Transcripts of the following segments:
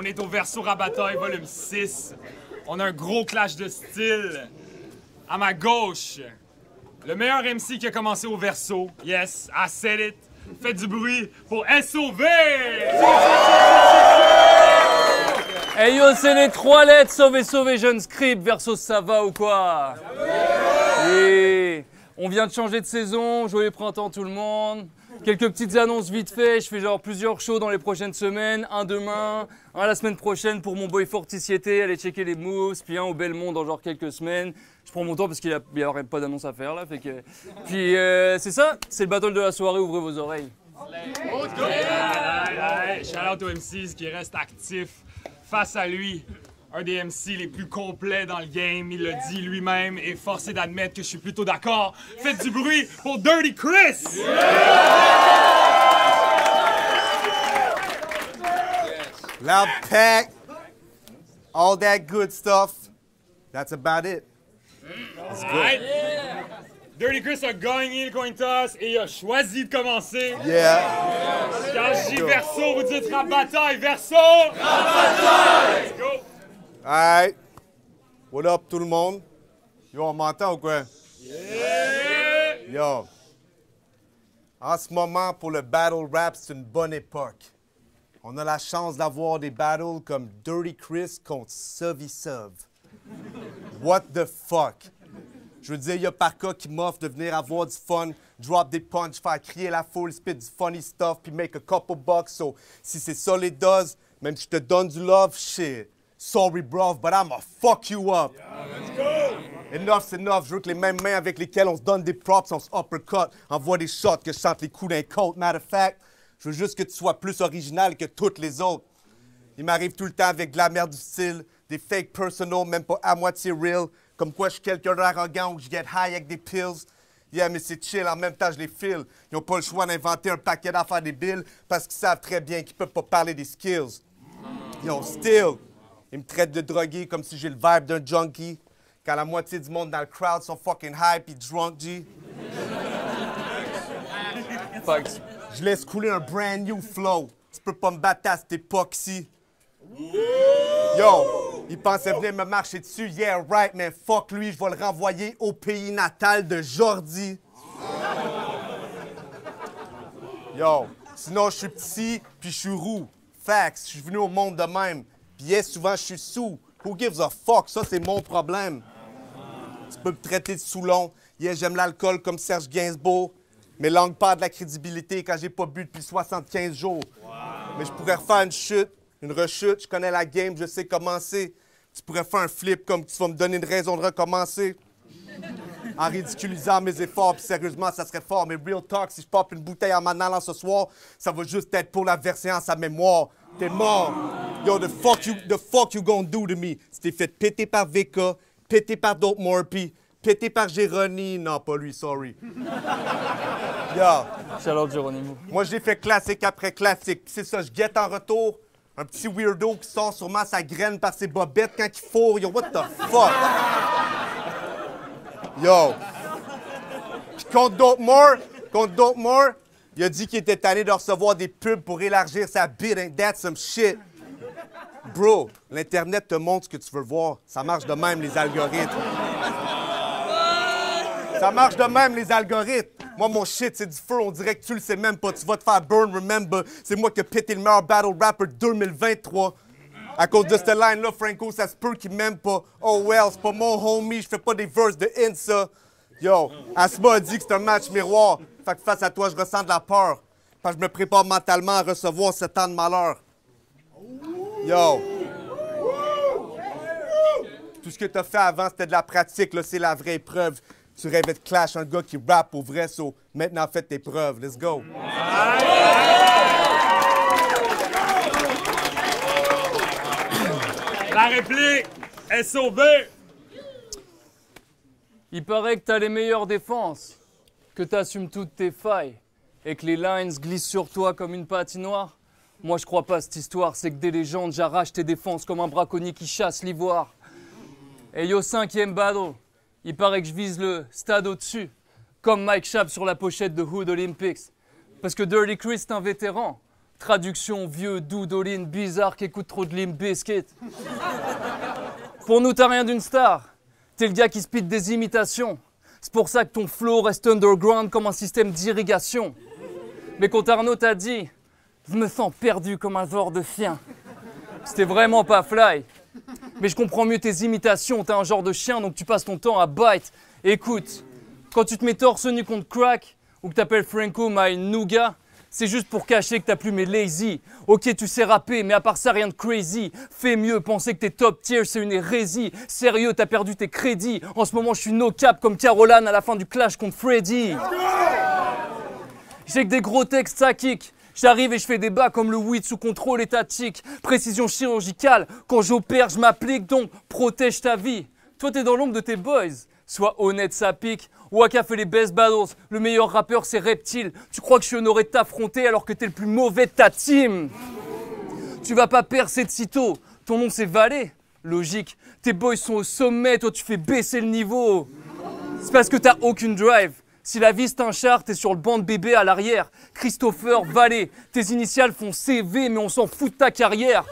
on est au Verso Rabataille, volume 6. On a un gros clash de style. À ma gauche, le meilleur MC qui a commencé au Verso. Yes, I said it. Faites du bruit pour SOV! Hey yo, c'est les 3 lettres, sauver, jeune script, Verso ça va ou quoi? Et on vient de changer de saison, joyeux printemps tout le monde. Quelques petites annonces vite fait, je fais genre plusieurs shows dans les prochaines semaines, un demain, un la semaine prochaine pour mon boy Forticiété, allez checker les moves, puis un au Belmont dans genre quelques semaines. Je prends mon temps parce qu'il n'y a pas d'annonce à faire là, fait que... Puis c'est ça, c'est le battle de la soirée, ouvrez vos oreilles. Shout out aux MCs qui restent actifs face à lui. Un des MC les plus complets dans le game, il le dit lui-même et forcé d'admettre que je suis plutôt d'accord. Faites du bruit pour Dirty Chris! Loud pack, all that good stuff. That's about it. That's good. Right. Dirty Chris a gagné le coin toss et il a choisi de commencer. Yeah. Quand je dis Verso, vous dites rap bataille. Verso! Rap bataille! Let's go! Alright. What up tout le monde? Yo, on m'entend ou quoi? Yeah! Yo. En ce moment, pour le battle rap, c'est une bonne époque. On a la chance d'avoir des battles comme Dirty Chris contre Suvy Suv. What the fuck? Je veux dire, il y a Parka qui m'offre de venir avoir du fun, drop des punch, faire crier la foule, spit du funny stuff, puis make a couple bucks. So, si c'est ça les doses, même si je te donne du love, shit. Sorry, bro, but I'ma fuck you up. Yeah, let's go! Enough, c'est enough. Je veux que les mêmes mains avec lesquelles on se donne des props, on se uppercut, envoie des shots, que je chante les coups d'un côte. Matter of fact, je veux juste que tu sois plus original que toutes les autres. Il m'arrive tout le temps avec de la merde du style, des fake personal, même pas à moitié real, comme quoi je suis quelqu'un d'arrogant ou que je get high avec des pills. Yeah, mais c'est chill, en même temps je les file. Ils n'ont pas le choix d'inventer un paquet d'affaires débiles parce qu'ils savent très bien qu'ils peuvent pas parler des skills. Yo, still, ils me traitent de drogué comme si j'ai le vibe d'un junkie. Quand la moitié du monde dans le crowd sont fucking hype et drunk, G. Facts. Je laisse couler un brand new flow. Tu peux pas me battre à cette époque-ci. Yo, il pensait venir me marcher dessus. Yeah, right, mais fuck lui, je vais le renvoyer au pays natal de Jordi. Yo, sinon je suis petit puis je suis roux. Facts, je suis venu au monde de même. Puis yes, souvent je suis sous. Who gives a fuck? Ça, c'est mon problème. Tu peux me traiter de Soulon. Yeah, j'aime l'alcool comme Serge Gainsbourg. Mes langues perdent de la crédibilité quand j'ai pas bu depuis 75 jours. Wow. Mais je pourrais refaire une chute, une rechute. Je connais la game, je sais comment c'est. Tu pourrais faire un flip comme tu vas me donner une raison de recommencer. En ridiculisant mes efforts, puis sérieusement, ça serait fort. Mais real talk, si je pop une bouteille en m'en allant ce soir, ça va juste être pour la verser en sa mémoire. T'es mort. Yo, the fuck you gonna do to me? Tu t'es fait péter par VK, péter par d'autres Morpy, péter par Géroni. Non, pas lui, sorry. Yo. Salut Geronimo. Moi, j'ai fait classique après classique. C'est ça, je guette en retour un petit weirdo qui sort sûrement sa graine par ses bobettes quand il fourre. Yo, what the fuck? Yo. Puis contre Dope-More, il a dit qu'il était tanné de recevoir des pubs pour élargir sa bite. Ain't that some shit? Bro, l'Internet te montre ce que tu veux voir. Ça marche de même, les algorithmes. Ça marche de même, les algorithmes. Moi, mon shit, c'est du feu. On dirait que tu le sais même pas. Tu vas te faire burn, remember. C'est moi qui ai pété le meilleur battle rapper 2023. À cause de cette line-là, Franco, ça se peut qu'il m'aime pas. Oh well, c'est pas mon homie. Je fais pas des verses de Insa. Yo, Asma a dit que c'est un match miroir. Fait que face à toi, je ressens de la peur. Fait que je me prépare mentalement à recevoir ce temps de malheur. Yo. Tout ce que t'as fait avant, c'était de la pratique. Là, c'est la vraie épreuve. Tu rêvais de Clash, un gars qui rappe au vrai, so maintenant fais tes preuves. Let's go. La réplique, SOB. Il paraît que t'as les meilleures défenses, que t'assumes toutes tes failles et que les lines glissent sur toi comme une patinoire. Moi, je crois pas à cette histoire, c'est que des légendes, j'arrache tes défenses comme un braconnier qui chasse l'ivoire. Et yo, 5e battle. Il paraît que je vise le stade au-dessus, comme Mike Schaap sur la pochette de Hood Olympics. Parce que Dirty Chris est un vétéran. Traduction, vieux, doudoline, bizarre, qui écoute trop de Limp Bizkit. Pour nous, t'as rien d'une star. T'es le gars qui spit des imitations. C'est pour ça que ton flow reste underground comme un système d'irrigation. Mais quand Arnaud t'a dit « Je me sens perdu comme un genre de chien », c'était vraiment pas fly. Mais je comprends mieux tes imitations, t'es un genre de chien donc tu passes ton temps à bite. Écoute, quand tu te mets torse nu contre crack ou que t'appelles Franco my nougat, c'est juste pour cacher que t'as plus mes lazy. Ok, tu sais rapper, mais à part ça, rien de crazy. Fais mieux, penser que t'es top tier, c'est une hérésie. Sérieux, t'as perdu tes crédits. En ce moment, je suis no cap comme Caroline à la fin du clash contre Freddy. J'ai que des gros textes, ça kick. J'arrive et je fais des bas comme le weed sous contrôle étatique. Précision chirurgicale, quand j'opère, je m'applique, donc protège ta vie. Toi, t'es dans l'ombre de tes boys. Sois honnête, ça pique. Waka fait les best battles. Le meilleur rappeur, c'est Reptile. Tu crois que je suis honoré de t'affronter alors que t'es le plus mauvais de ta team? Tu vas pas percer de sitôt. Ton nom, c'est Valet. Logique. Tes boys sont au sommet. Toi, tu fais baisser le niveau. C'est parce que t'as aucune drive. Si la vie c'est un char, t'es sur le banc de bébé à l'arrière. Christopher Valet. Tes initiales font CV, mais on s'en fout de ta carrière.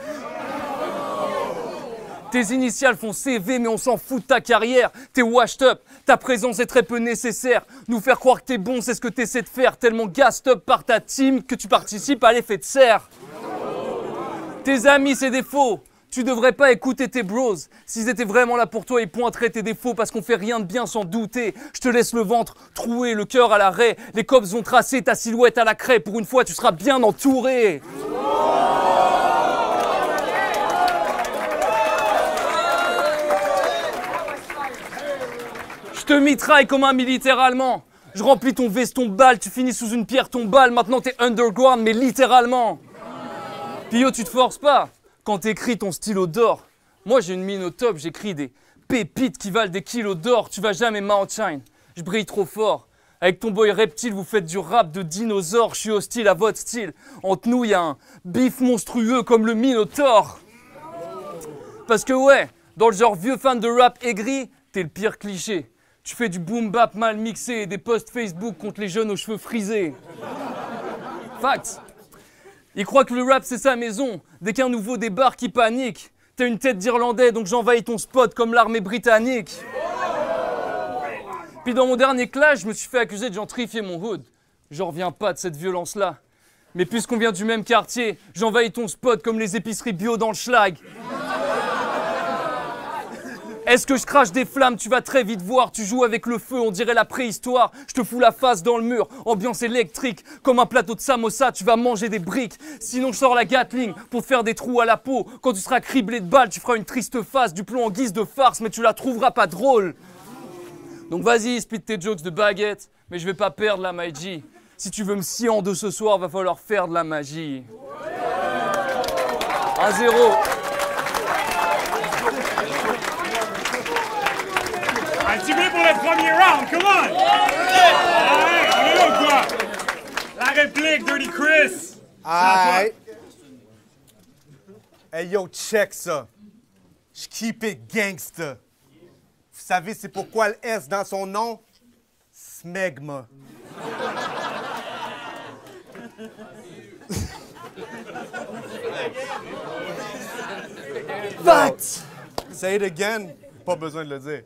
Tes initiales font CV, mais on s'en fout de ta carrière. T'es washed up, ta présence est très peu nécessaire. Nous faire croire que t'es bon, c'est ce que t'essaies de faire. Tellement gassed up par ta team que tu participes à l'effet de serre. Tes amis, c'est des faux. Tu devrais pas écouter tes bros. S'ils étaient vraiment là pour toi, ils pointeraient tes défauts parce qu'on fait rien de bien sans douter. Je te laisse le ventre troué, le cœur à l'arrêt. Les cops vont tracer ta silhouette à la craie. Pour une fois, tu seras bien entouré. Je te mitraille comme un militaire allemand. Je remplis ton veston balle, tu finis sous une pierre tombale. Maintenant t'es underground, mais littéralement. Puis yo, tu te forces pas quand t'écris ton stylo d'or. Moi j'ai une mine au top, j'écris des pépites qui valent des kilos d'or. Tu vas jamais m'outshine, je brille trop fort. Avec ton boy Reptile, vous faites du rap de dinosaure. Je suis hostile à votre style. Entre nous, y a un bif monstrueux comme le Minotaure. Parce que ouais, dans le genre vieux fan de rap aigri, t'es le pire cliché. Tu fais du boom bap mal mixé et des posts Facebook contre les jeunes aux cheveux frisés. Facts. Ils croient que le rap c'est sa maison. Dès qu'un nouveau débarque, qui panique. T'as une tête d'Irlandais donc j'envahis ton spot comme l'armée britannique. Puis dans mon dernier clash, je me suis fait accuser de gentrifier mon hood. J'en reviens pas de cette violence-là. Mais puisqu'on vient du même quartier, j'envahis ton spot comme les épiceries bio dans le schlag. Est-ce que je crache des flammes? Tu vas très vite voir. Tu joues avec le feu, on dirait la préhistoire. Je te fous la face dans le mur, ambiance électrique. Comme un plateau de samosa, tu vas manger des briques. Sinon je sors la Gatling pour te faire des trous à la peau. Quand tu seras criblé de balles, tu feras une triste face. Du plomb en guise de farce, mais tu la trouveras pas drôle. Donc vas-y, spit tes jokes de baguette. Mais je vais pas perdre la magie. Si tu veux me scier en deux ce soir, va falloir faire de la magie. 1-0. Un petit peu pour le premier round, come on! Alright, on est là ou quoi? La réplique, Dirty Chris! Alright. Hey yo, check ça. Je keep it gangsta. Vous savez, c'est pourquoi le S dans son nom? Smegma. Fact! Say it again. Pas besoin de le dire.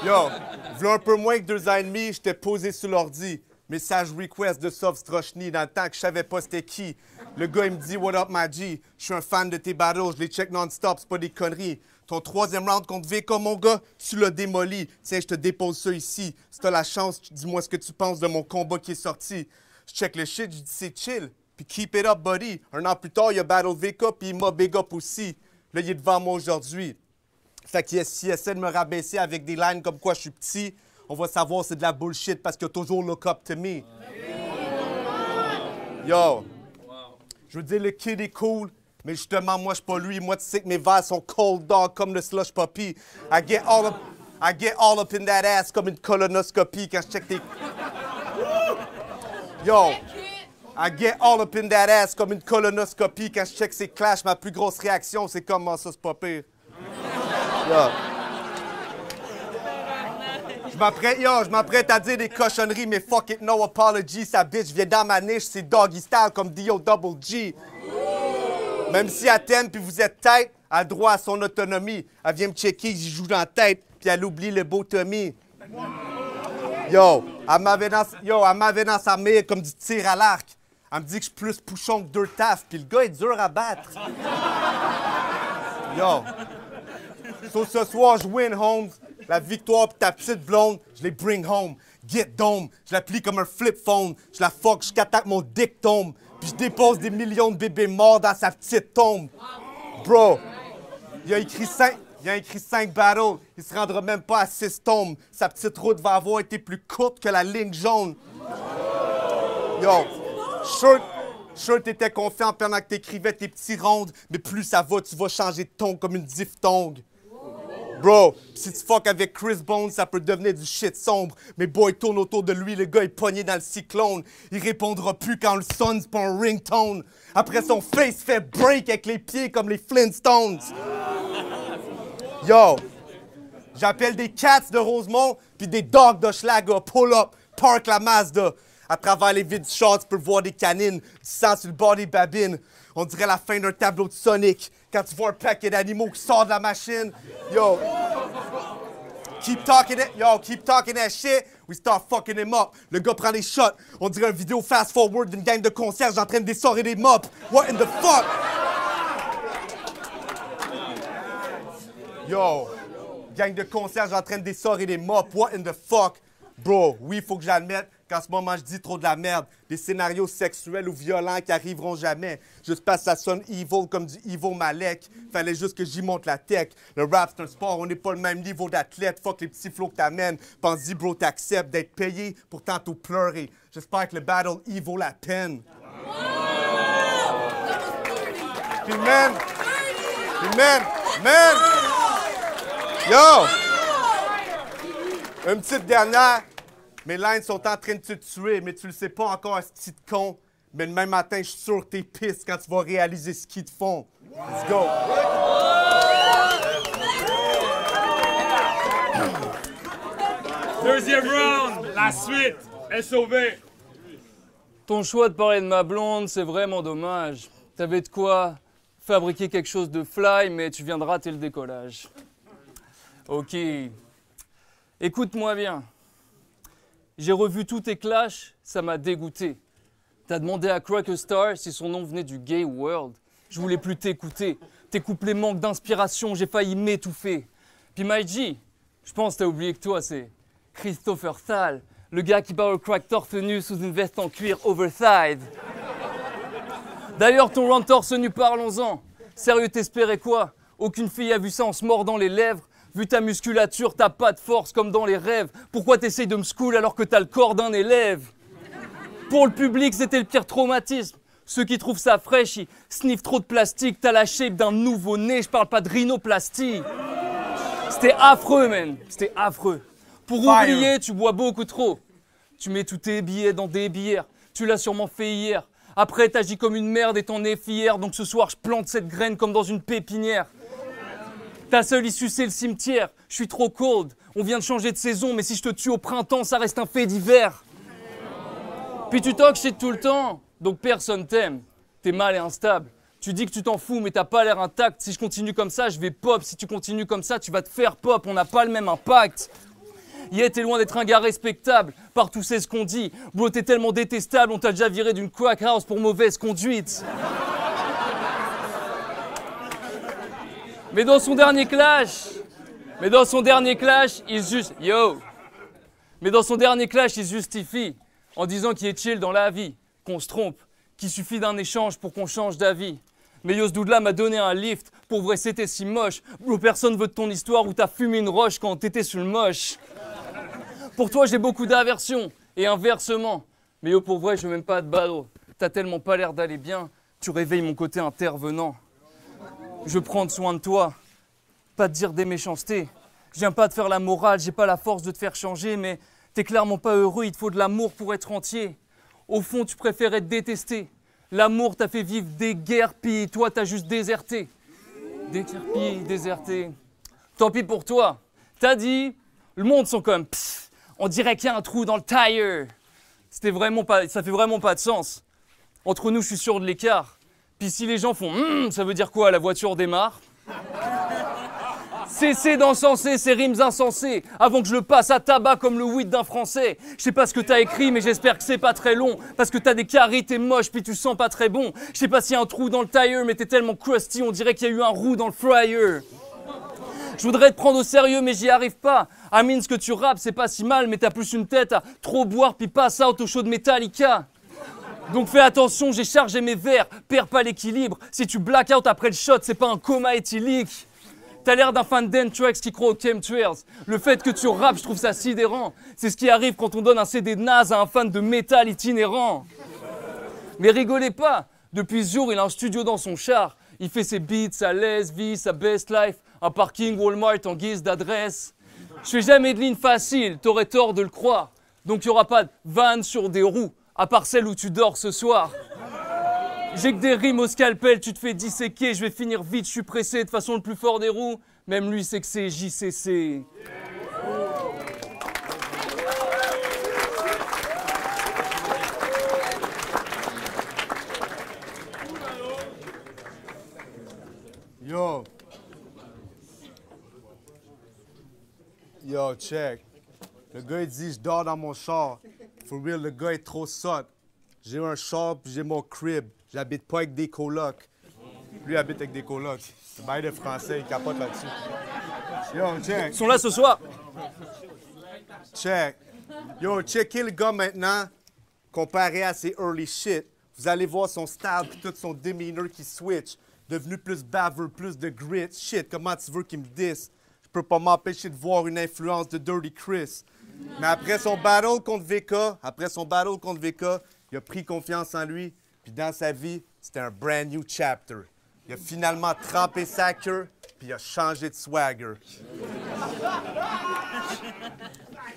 Yo, v'là un peu moins que 2 ans et demi, j'étais posé sur l'ordi. Message request de Soft Strochny dans le temps que je savais pas c'était qui. Le gars, il me dit « What up, my G? Je suis un fan de tes battles, je les check non-stop, c'est pas des conneries. Ton 3e round contre VK, mon gars, tu l'as démoli. Tiens, je te dépose ça ici. Si t'as la chance, dis-moi ce que tu penses de mon combat qui est sorti. » Je check le shit, je dis « C'est chill. » Puis keep it up, buddy. Un an plus tard, il a battle VK, puis il m'a big up aussi. Là, il est devant moi aujourd'hui. Fait qu'il essaie de me rabaisser avec des lines comme quoi je suis petit, on va savoir c'est de la bullshit parce qu'il a toujours look up to me. Yo, je veux dire, le kid est cool, mais justement, moi, je suis pas lui. Moi, tu sais que mes vers sont cold dog comme le slush puppy. I get all up in that ass comme une colonoscopie quand je check tes... Yo, I get all up in that ass comme une colonoscopie quand je check ses clashs. Ma plus grosse réaction, c'est comment ça, c'est pas pire. Je m'apprête à dire des cochonneries, mais fuck it, no apology. Sa bitch vient dans ma niche, c'est doggy style comme D.O. Double G. Même si elle t'aime puis vous êtes tête, elle a droit à son autonomie. Elle vient me checker, j'y joue dans la tête, puis elle oublie le beau Tommy. Yo, elle m'avait dans sa mire comme du tir à l'arc. Elle me dit que je suis plus pouchon que deux taf, puis le gars est dur à battre. Yo. So, ce soir, je win, Holmes. La victoire pis ta petite blonde, je les bring home. Get dome, je la plie comme un flip phone. Je la fuck jusqu'à temps que mon dick tombe. Puis je dépose des millions de bébés morts dans sa petite tombe. Bro, il a écrit 5 battles. Il se rendra même pas à 6 tombes. Sa petite route va avoir été plus courte que la ligne jaune. Yo, sure t'étais confiant pendant que t'écrivais tes petits rondes, mais plus ça va, tu vas changer de ton comme une diphtongue. Bro, si tu fuck avec Chris Bones, ça peut devenir du shit sombre. Mais boy tourne autour de lui, le gars est pogné dans le cyclone. Il répondra plus quand le sonne, c'est pas un ringtone. Après son face fait break avec les pieds comme les Flintstones. Yo, j'appelle des cats de Rosemont puis des dogs d'Hochelaga. Pull up, park la Mazda. À travers les vides du char, tu peux voir des canines, du sang sur le bord des babines. On dirait la fin d'un tableau de Sonic. Quand tu vois un paquet d'animaux qui sort de la machine. Yo, keep talking that shit, we start fucking him up. Le gars prend des shots. On dirait une vidéo fast-forward d'une gang de concierges en train de dessorrer des mops. What in the fuck? Yo, gang de concierges en train de dessorrer des mops. What in the fuck? Bro, oui, il faut que j'admette qu'en ce moment, je dis trop de la merde. Des scénarios sexuels ou violents qui arriveront jamais. Juste parce que ça sonne evil comme du Evil Malek. Fallait juste que j'y monte la tech. Le rap, c'est un sport, on n'est pas le même niveau d'athlète. Fuck les petits flots que t'amènes. Pense-y, bro, t'acceptes d'être payé pour tantôt pleurer. J'espère que le battle il vaut la peine. Puis man! Yo! Une petite dernière. Mes lines sont en train de te tuer, mais tu le sais pas encore, ce petit con. Mais le même matin, je suis sûr que t'es pisse quand tu vas réaliser ce qu'ils te font. Let's go! Deuxième round, la suite, SOV. Ton choix de parler de ma blonde, c'est vraiment dommage. T'avais de quoi fabriquer quelque chose de fly, mais tu viens de rater le décollage. Ok. Écoute-moi bien. J'ai revu tous tes clashs, ça m'a dégoûté. T'as demandé à Cracker Star si son nom venait du gay world. Je voulais plus t'écouter. Tes couplets manquent d'inspiration, j'ai failli m'étouffer. Puis My G, je pense que t'as oublié que toi, c'est Christopher Thal, le gars qui bat au crack torse nu sous une veste en cuir oversize. D'ailleurs, ton run torse nu, parlons-en. Sérieux, t'espérais quoi? Aucune fille a vu ça en se mordant les lèvres. Vu ta musculature, t'as pas de force comme dans les rêves. Pourquoi t'essayes de me school alors que t'as le corps d'un élève? Pour le public, c'était le pire traumatisme. Ceux qui trouvent ça fraîche, ils sniffent trop de plastique. T'as la shape d'un nouveau-né, je parle pas de rhinoplastie. C'était affreux, man. C'était affreux. Pour oublier, tu bois beaucoup trop. Tu mets tous tes billets dans des bières. Tu l'as sûrement fait hier. Après, t'agis comme une merde et t'en es fier. Donc ce soir, je plante cette graine comme dans une pépinière. Ta seule issue, c'est le cimetière. Je suis trop cold. On vient de changer de saison, mais si je te tue au printemps, ça reste un fait d'hiver. Puis tu talk shit tout le temps, donc personne t'aime. T'es mal et instable. Tu dis que tu t'en fous, mais t'as pas l'air intact. Si je continue comme ça, je vais pop. Si tu continues comme ça, tu vas te faire pop. On n'a pas le même impact. Yeah, t'es loin d'être un gars respectable. Partout, c'est ce qu'on dit. Bro, t'es tellement détestable, on t'a déjà viré d'une crack house pour mauvaise conduite. Mais dans son dernier clash, il se justifie en disant qu'il est chill dans la vie, qu'on se trompe, qu'il suffit d'un échange pour qu'on change d'avis. Mais Yo, ce dude-là m'a donné un lift, pour vrai c'était si moche. Bro, personne veut de ton histoire où t'as fumé une roche quand t'étais sur le moche. Pour toi, j'ai beaucoup d'aversion, et inversement. Mais Yo, pour vrai, je veux même pas te battre. T'as tellement pas l'air d'aller bien, tu réveilles mon côté intervenant. Je veux prendre soin de toi, pas te dire des méchancetés. Je viens pas te faire la morale, j'ai pas la force de te faire changer, mais t'es clairement pas heureux, il te faut de l'amour pour être entier. Au fond, tu préférais te détester. L'amour t'a fait vivre des guerres, puis toi, t'as juste déserté. Déserté. Tant pis pour toi. T'as dit, le monde sont comme pfff. On dirait qu'il y a un trou dans le tire. Ça fait vraiment pas de sens. Entre nous, je suis sûr de l'écart. Puis si les gens font ça veut dire quoi? La voiture démarre. Cessez d'encenser ces rimes insensées avant que je le passe à tabac comme le weed d'un Français. Je sais pas ce que t'as écrit, mais j'espère que c'est pas très long. Parce que t'as des caries, t'es moche, puis tu sens pas très bon. Je sais pas s'il y a un trou dans le tire, mais t'es tellement crusty, on dirait qu'il y a eu un roux dans le fryer. Je voudrais te prendre au sérieux, mais j'y arrive pas. Amine, ce que tu rappes, c'est pas si mal, mais t'as plus une tête à trop boire, puis pass out au show de Metallica. Donc fais attention, j'ai chargé mes verres, perds pas l'équilibre. Si tu black out après le shot, c'est pas un coma éthylique. T'as l'air d'un fan d'Anthrax qui croit aux chemtrails. Le fait que tu rappes, je trouve ça sidérant. C'est ce qui arrive quand on donne un CD de naze à un fan de métal itinérant. Mais rigolez pas, depuis ce jour, il a un studio dans son char. Il fait ses beats, sa laisse, vie, sa best life, un parking Walmart en guise d'adresse. Je fais jamais de ligne facile, t'aurais tort de le croire. Donc il y aura pas de van sur des roues, à part celle où tu dors ce soir. J'ai que des rimes au scalpel, tu te fais disséquer, je vais finir vite, je suis pressé, de toute façon le plus fort des roues, même lui sait que c'est JCC. Yo. Yo, check. Le gars, il dit, je dors dans mon char. For real, le gars est trop sot. J'ai un char, puis j'ai mon crib. J'habite pas avec des colocs. Lui, il habite avec des colocs. C'est bail de français, il capote là-dessus. Yo, check. Ils sont là ce soir. Check. Yo, checkez le gars maintenant, comparé à ses early shit. Vous allez voir son style puis tout son demeanor qui switch. Devenu plus baveux, plus de grit. Shit, comment tu veux qu'il me dise? Je peux pas m'empêcher de voir une influence de Dirty Chris. Mais après son battle contre VK, il a pris confiance en lui. Puis dans sa vie, c'était un brand new chapter. Il a finalement trempé sa queue, puis il a changé de swagger.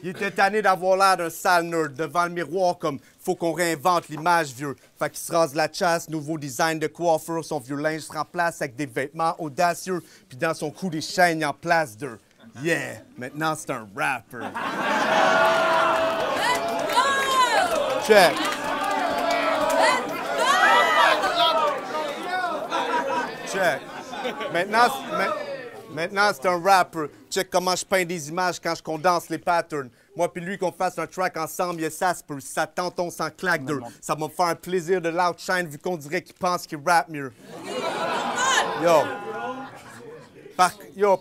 Il était tanné d'avoir l'air d'un sale nerd devant le miroir comme « faut qu'on réinvente l'image, vieux ». Fait qu'il se rase la chasse, nouveau design de coiffure, son vieux linge se remplace avec des vêtements audacieux, puis dans son cou des chaînes en place d'eux. Yeah, maintenant c'est un rapper. Check. Check. Maintenant, c'est un rapper. Check comment je peins des images quand je condense les patterns. Moi puis lui, qu'on fasse un track ensemble, yeah, ça se peut. Si ça tente, on s'en claque deux. Ça va me faire un plaisir de l'outshine vu qu'on dirait qu'il pense qu'il rappe mieux.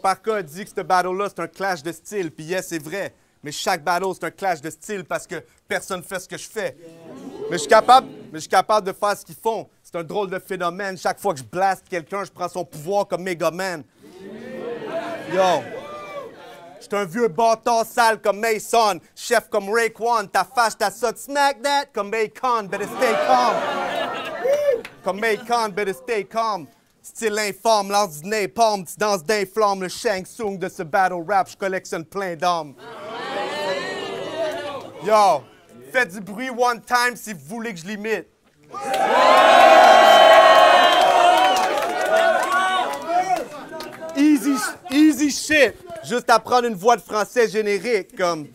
Parka a dit que ce battle-là, c'est un clash de style. Puis yes, c'est vrai. Mais chaque battle, c'est un clash de style parce que personne fait ce que je fais. Mais je suis capable de faire ce qu'ils font. C'est un drôle de phénomène. Chaque fois que je blast quelqu'un, je prends son pouvoir comme Megaman. Yo, j'suis un vieux bâtard sale comme Mason, chef comme Raekwon, ta fâche, ta sotte, smack that comme Akon, better stay calm. Comme Akon, better stay calm. Style informe, lance du napalm, tu danses d'inflamme, le Shang Tsung de ce battle rap, je collectionne plein d'âmes. Yo, faites du bruit one time si vous voulez que je l'imite. Easy shit. Juste apprendre une voix de français générique comme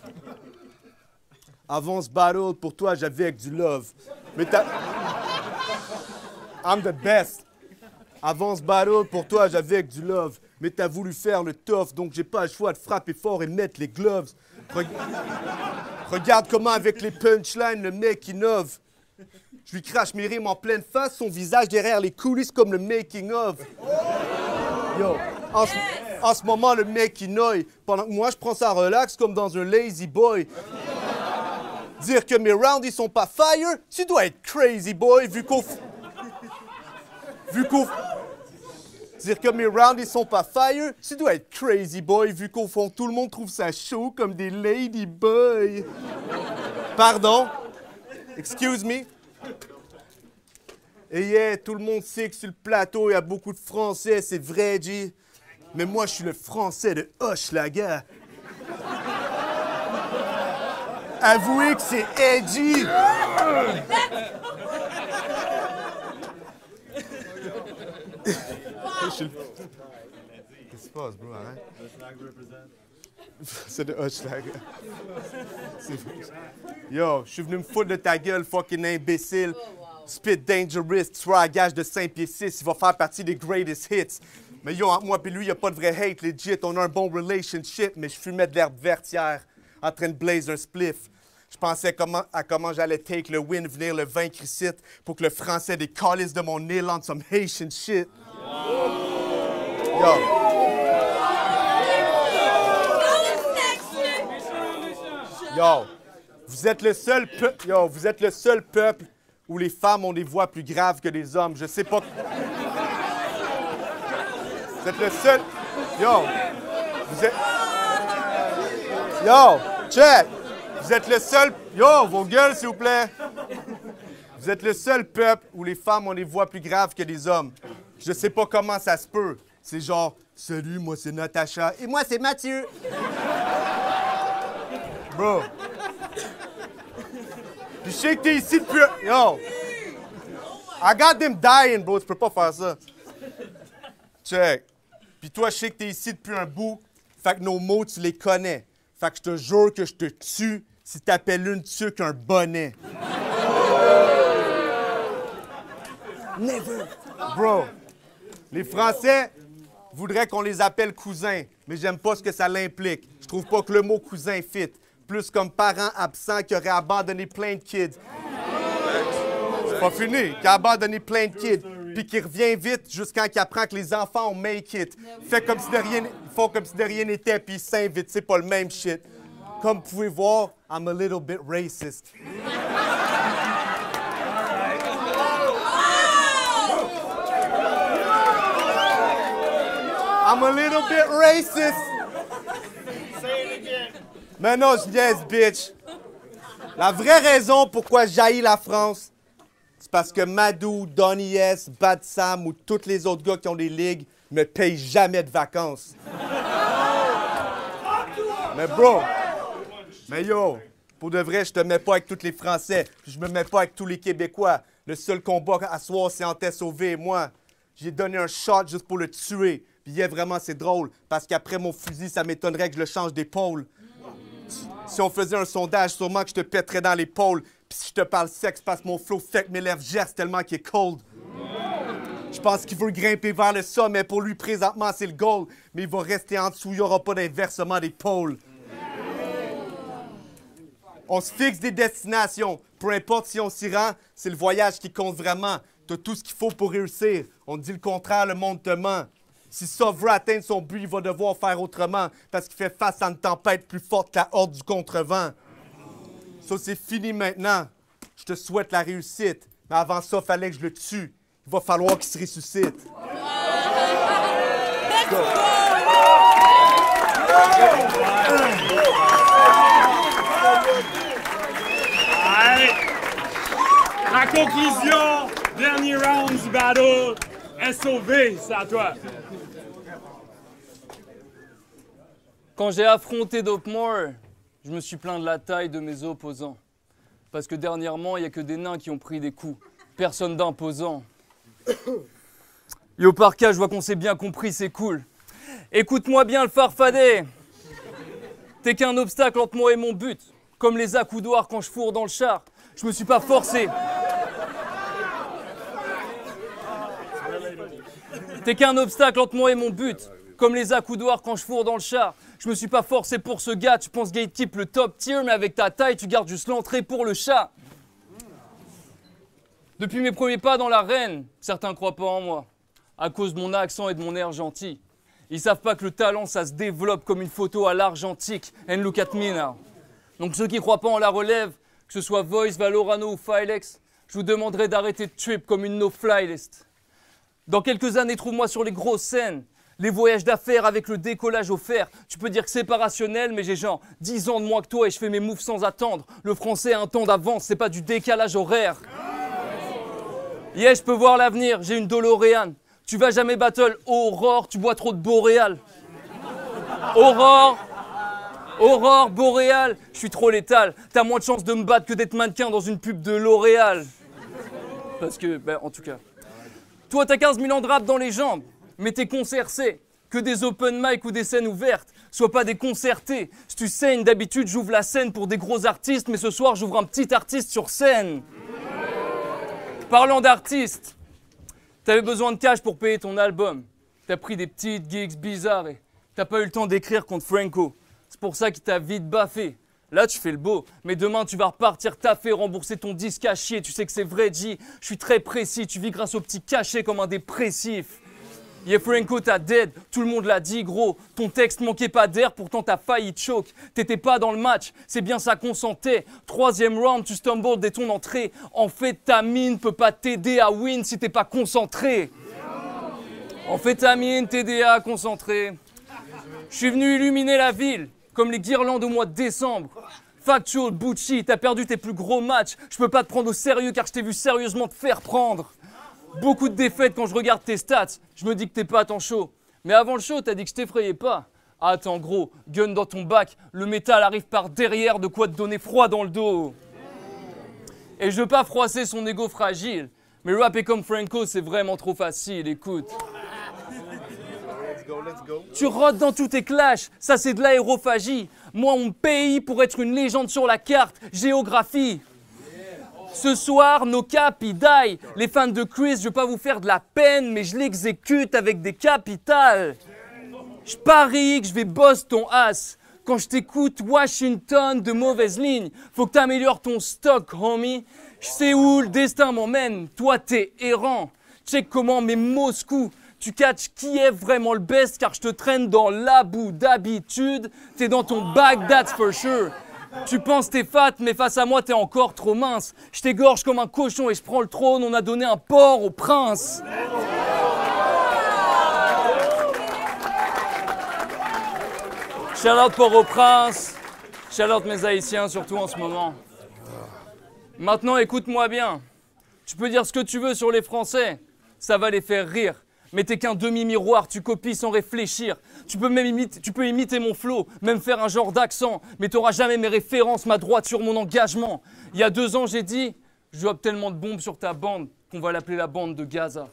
avant ce battle, pour toi, j'avais avec du love. Mais I'm the best. Avant ce battle, pour toi, j'avais avec du love. Mais t'as voulu faire le tough, donc j'ai pas le choix de frapper fort et mettre les gloves. Regarde comment avec les punchlines, le mec innove. Je lui crache mes rimes en pleine face, son visage derrière les coulisses comme le making of. Yo, en ce moment, le mec il noie. Pendant que moi, je prends ça relax comme dans un lazy boy. Dire que mes rounds, ils sont pas fire, tu dois être crazy boy, vu qu'au... Dire que mes rounds, ils sont pas fire, tu dois être crazy boy, vu qu'au fond, tout le monde trouve ça chaud comme des lady boys. Pardon? Excuse me? Et yeah, tout le monde sait que sur le plateau, il y a beaucoup de Français, c'est vrai, G. Mais moi, je suis le Français de Hochelaga. Avouez que c'est edgy. Qu'est-ce qui se passe, bro? Arrête. C'est de Hochelag. Yo, je suis venu me foutre de ta gueule, fucking imbécile. Spit Dangerous, tueur à gage de 5 pieds 6, il va faire partie des greatest hits. Mais yo, entre moi et lui, y a pas de vrai hate, legit. On a un bon relationship, mais je fumais de l'herbe verte hier, en train de blaze un spliff. Je pensais à comment j'allais take le win, venir le vaincre ici, pour que le français des calices de mon nez lance some Haitian shit. Yo. Yo, vous êtes le seul peuple où les femmes ont des voix plus graves que les hommes. Je sais pas. Vous êtes le seul. Yo, vous êtes. Yo, check. Vous êtes le seul. Yo, vos gueules, s'il vous plaît. Vous êtes le seul peuple où les femmes ont des voix plus graves que les hommes. Je sais pas comment ça se peut. C'est genre, salut, moi c'est Natacha et moi c'est Mathieu. Bro. Puis je sais que t'es ici depuis... Yo. I got them dying, bro. Tu peux pas faire ça. Check. Puis toi, je sais que t'es ici depuis un bout. Fait que nos mots, tu les connais. Fait que je te jure que je te tue si t'appelles une tuque un bonnet. Never. Bro. Les Français voudraient qu'on les appelle cousins, mais j'aime pas ce que ça l'implique. Je trouve pas que le mot cousin fit. Plus comme parent absent qui aurait abandonné plein de kids. C'est pas fini. Qui a abandonné plein de kids. Puis qui revient vite jusqu'à qu'il apprend que les enfants ont make it. Fait comme si de rien, ils font comme si de rien n'était, puis ils s'invitent. C'est pas le même shit. Comme vous pouvez voir, I'm a little bit racist. I'm a little bit racist. Mais non, je niaise, bitch. La vraie raison pourquoi j'haïs la France, c'est parce que Madou, Donny S, Bad Sam ou tous les autres gars qui ont des ligues me payent jamais de vacances. Mais bro, mais yo, pour de vrai, je te mets pas avec tous les Français, puis je me mets pas avec tous les Québécois. Le seul combat à soir, c'est entre Sauvé et moi. J'ai donné un shot juste pour le tuer. Puis yeah, vraiment, c'est drôle, parce qu'après mon fusil, ça m'étonnerait que je le change d'épaule. Si on faisait un sondage, sûrement que je te pèterais dans l'épaule. Puis si je te parle sexe, parce que mon flow fait que mes lèvres gercent tellement qu'il est cold. Je pense qu'il veut grimper vers le sommet. Pour lui, présentement, c'est le goal. Mais il va rester en dessous. Il n'y aura pas d'inversement d'épaule. On se fixe des destinations. Peu importe si on s'y rend, c'est le voyage qui compte vraiment. T'as tout ce qu'il faut pour réussir. On te dit le contraire, le monde te ment. Si ça veut atteindre son but, il va devoir faire autrement parce qu'il fait face à une tempête plus forte que la horde du contrevent. Ça, c'est fini maintenant. Je te souhaite la réussite. Mais avant ça, il fallait que je le tue. Il va falloir qu'il se ressuscite. Go. Allez. La conclusion, dernier round du battle. SOV, c'est à toi. Quand j'ai affronté Dopemore, je me suis plaint de la taille de mes opposants. Parce que dernièrement, il n'y a que des nains qui ont pris des coups. Personne d'imposant. Yo Parka, je vois qu'on s'est bien compris, c'est cool. Écoute-moi bien le farfadet. T'es qu'un obstacle entre moi et mon but. Comme les accoudoirs quand je fourre dans le char. Je me suis pas forcé. T'es qu'un obstacle entre moi et mon but. Comme les accoudoirs quand je fourre dans le char. Je me suis pas forcé pour ce gars. Tu penses gatekeep le top tier, mais avec ta taille, tu gardes juste l'entrée pour le chat. Depuis mes premiers pas dans l'arène, certains croient pas en moi. À cause de mon accent et de mon air gentil. Ils savent pas que le talent, ça se développe comme une photo à l'argentique. And look at me now. Donc ceux qui croient pas en la relève, que ce soit Voice, Valorano ou Filex, je vous demanderai d'arrêter de trip comme une no-fly list. Dans quelques années, trouve-moi sur les grosses scènes. Les voyages d'affaires avec le décollage offert. Tu peux dire que c'est pas rationnel, mais j'ai genre 10 ans de moins que toi et je fais mes moves sans attendre. Le français a un temps d'avance, c'est pas du décalage horaire. Yeah, je peux voir l'avenir, j'ai une DeLorean. Tu vas jamais battle Aurore, tu bois trop de Boréal. Aurore, Boréal, je suis trop létal. T'as moins de chances de me battre que d'être mannequin dans une pub de L'Oréal. Parce que, ben, en tout cas. Toi, t'as 15 000 ans de rap dans les jambes. Mais tes concerts, c'est que des open mic ou des scènes ouvertes. Sois pas déconcerté. Si tu saignes, d'habitude, j'ouvre la scène pour des gros artistes, mais ce soir, j'ouvre un petit artiste sur scène. Parlant d'artistes, t'avais besoin de cash pour payer ton album. T'as pris des petites gigs bizarres et t'as pas eu le temps d'écrire contre Franco. C'est pour ça qu'il t'a vite baffé. Là, tu fais le beau, mais demain, tu vas repartir taffer, rembourser ton disque à chier. Tu sais que c'est vrai, G. Je suis très précis. Tu vis grâce au petit cachet comme un dépressif. Yeah, Franco, t'as dead. Tout le monde l'a dit, gros. Ton texte manquait pas d'air, pourtant t'as failli choke. T'étais pas dans le match, c'est bien ça qu'on sentait. 3e round, tu stumbles dès ton entrée. En fait, ta mine peut pas t'aider à win si t'es pas concentré. Amphétamine, TDA, concentré. Je suis venu illuminer la ville, comme les guirlandes au mois de décembre. Factual, Bucci, t'as perdu tes plus gros matchs. Je peux pas te prendre au sérieux car je t'ai vu sérieusement te faire prendre. Beaucoup de défaites quand je regarde tes stats. Je me dis que t'es pas tant chaud. Mais avant le show, t'as dit que je t'effrayais pas. Attends gros, gun dans ton bac, le métal arrive par derrière, de quoi te donner froid dans le dos. Et je veux pas froisser son ego fragile. Mais rapper comme Franco, c'est vraiment trop facile, écoute. Tu rotes dans tous tes clashs, ça c'est de l'aérophagie. Moi on me paye pour être une légende sur la carte, géographie. Ce soir, nos caps, ils die. Les fans de Chris, je veux pas vous faire de la peine, mais je l'exécute avec des capitales. Je parie que je vais boss ton ass. Quand je t'écoute, Washington, de mauvaises lignes. Faut que t'améliores ton stock, homie. Je sais où le destin m'emmène. Toi, t'es errant. Check comment mes Moscou. Tu catches qui est vraiment le best, car je te traîne dans la boue d'habitude. T'es dans ton bag, that's for sure. Tu penses t'es fat, mais face à moi t'es encore trop mince. Je t'égorge comme un cochon et je prends le trône, on a donné un porc au prince. Shout out Port-au-Prince, shout out mes Haïtiens, surtout en ce moment. Maintenant écoute-moi bien, tu peux dire ce que tu veux sur les Français, ça va les faire rire. Mais t'es qu'un demi-miroir, tu copies sans réfléchir. Tu peux imiter mon flow, même faire un genre d'accent. Mais t'auras jamais mes références, ma droiture, mon engagement. Il y a 2 ans, j'ai dit, je drop tellement de bombes sur ta bande qu'on va l'appeler la bande de Gaza.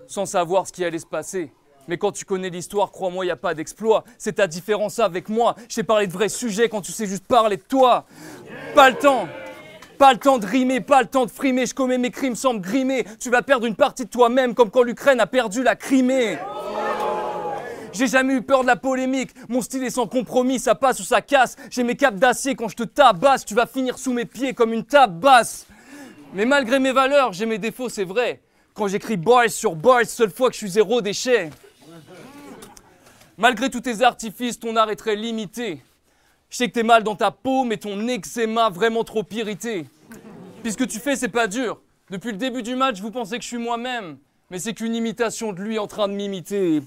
Sans savoir ce qui allait se passer. Mais quand tu connais l'histoire, crois-moi, il n'y a pas d'exploit. C'est ta différence avec moi. Je t'ai parlé de vrais sujets quand tu sais juste parler de toi. Pas le temps. Pas le temps de rimer, pas le temps de frimer, je commets mes crimes sans me grimer. Tu vas perdre une partie de toi-même comme quand l'Ukraine a perdu la Crimée. J'ai jamais eu peur de la polémique, mon style est sans compromis, ça passe ou ça casse. J'ai mes capes d'acier, quand je te tabasse, tu vas finir sous mes pieds comme une tabasse. Mais malgré mes valeurs, j'ai mes défauts, c'est vrai. Quand j'écris bars sur bars, seule fois que je suis 0 déchet. Malgré tous tes artifices, ton art est très limité. Je sais que t'es mal dans ta peau, mais ton eczéma vraiment trop irrité. Puis ce que tu fais, c'est pas dur. Depuis le début du match, vous pensez que je suis moi-même. Mais c'est qu'une imitation de lui en train de m'imiter.